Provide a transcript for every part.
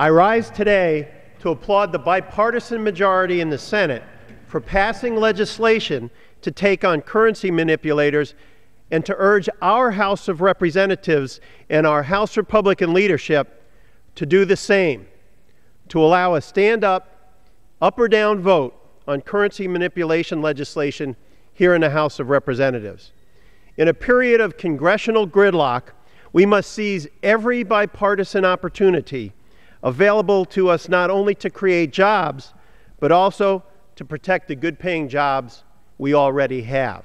I rise today to applaud the bipartisan majority in the Senate for passing legislation to take on currency manipulators and to urge our House of Representatives and our House Republican leadership to do the same, to allow a stand-up, up or down vote on currency manipulation legislation here in the House of Representatives. In a period of congressional gridlock, we must seize every bipartisan opportunity available to us not only to create jobs, but also to protect the good-paying jobs we already have.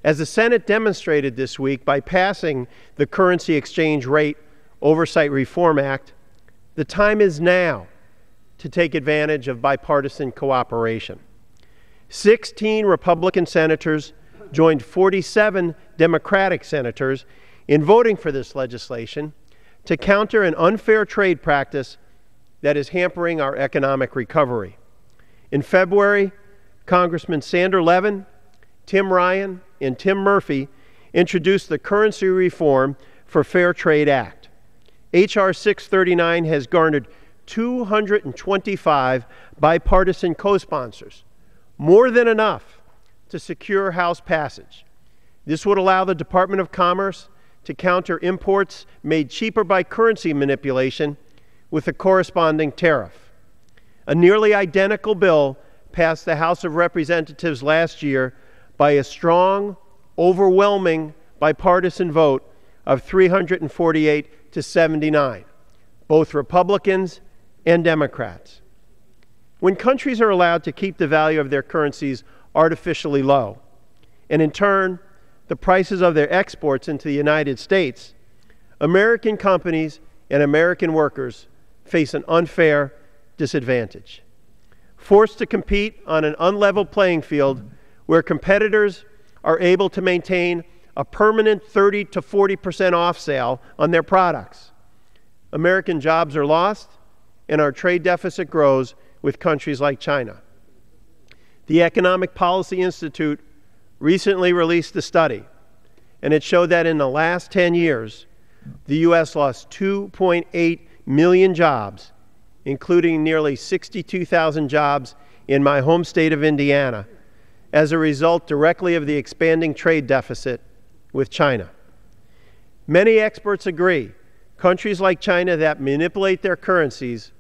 As the Senate demonstrated this week by passing the Currency Exchange Rate Oversight Reform Act, the time is now to take advantage of bipartisan cooperation. 16 Republican senators joined 47 Democratic senators in voting for this legislation to counter an unfair trade practice that is hampering our economic recovery. In February, Congressman Sander Levin, Tim Ryan, and Tim Murphy introduced the Currency Reform for Fair Trade Act. H.R. 639 has garnered 225 bipartisan co-sponsors, more than enough to secure House passage. This would allow the Department of Commerce to counter imports made cheaper by currency manipulation with a corresponding tariff. A nearly identical bill passed the House of Representatives last year by a strong, overwhelming bipartisan vote of 348 to 79, both Republicans and Democrats. When countries are allowed to keep the value of their currencies artificially low, and in turn, the prices of their exports into the United States, American companies and American workers face an unfair disadvantage. Forced to compete on an unlevel playing field where competitors are able to maintain a permanent 30 to 40% off sale on their products, American jobs are lost and our trade deficit grows with countries like China. The Economic Policy Institute recently released a study, and it showed that in the last 10 years, the U.S. lost 2.8 million jobs, including nearly 62,000 jobs in my home state of Indiana, as a result directly of the expanding trade deficit with China. Many experts agree countries like China that manipulate their currencies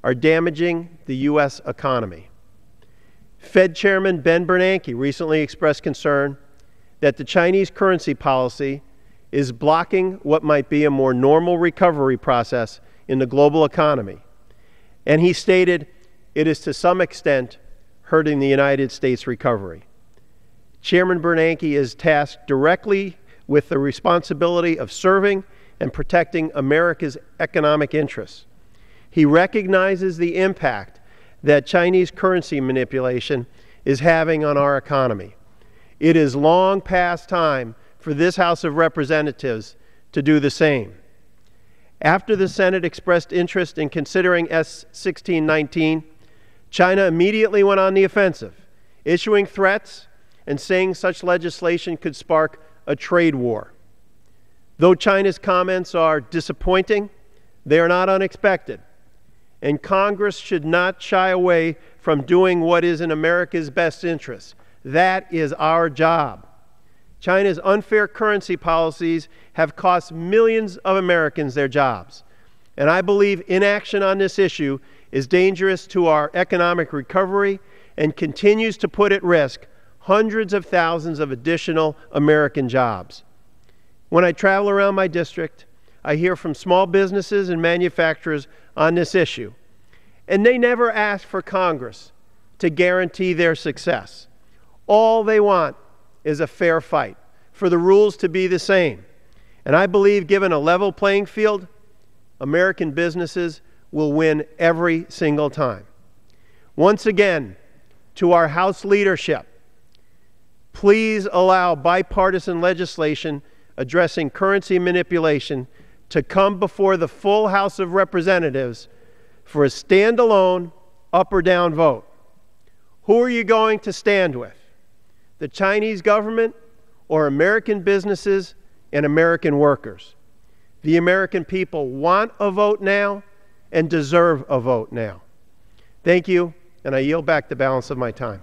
are damaging the U.S. economy. Fed Chairman Ben Bernanke recently expressed concern that the Chinese currency policy is blocking what might be a more normal recovery process in the global economy. And he stated it is to some extent hurting the United States recovery. Chairman Bernanke is tasked directly with the responsibility of serving and protecting America's economic interests. He recognizes the impact that Chinese currency manipulation is having on our economy. It is long past time for this House of Representatives to do the same. After the Senate expressed interest in considering S. 1619, China immediately went on the offensive, issuing threats and saying such legislation could spark a trade war. Though China's comments are disappointing, they are not unexpected. And Congress should not shy away from doing what is in America's best interest. That is our job. China's unfair currency policies have cost millions of Americans their jobs. And I believe inaction on this issue is dangerous to our economic recovery and continues to put at risk hundreds of thousands of additional American jobs. When I travel around my district, I hear from small businesses and manufacturers on this issue, and they never ask for Congress to guarantee their success. All they want is a fair fight, for the rules to be the same. And I believe, given a level playing field, American businesses will win every single time. Once again, to our House leadership, please allow bipartisan legislation addressing currency manipulation to come before the full House of Representatives for a standalone up or down vote. Who are you going to stand with? The Chinese government or American businesses and American workers? The American people want a vote now, and deserve a vote now. Thank you, and I yield back the balance of my time.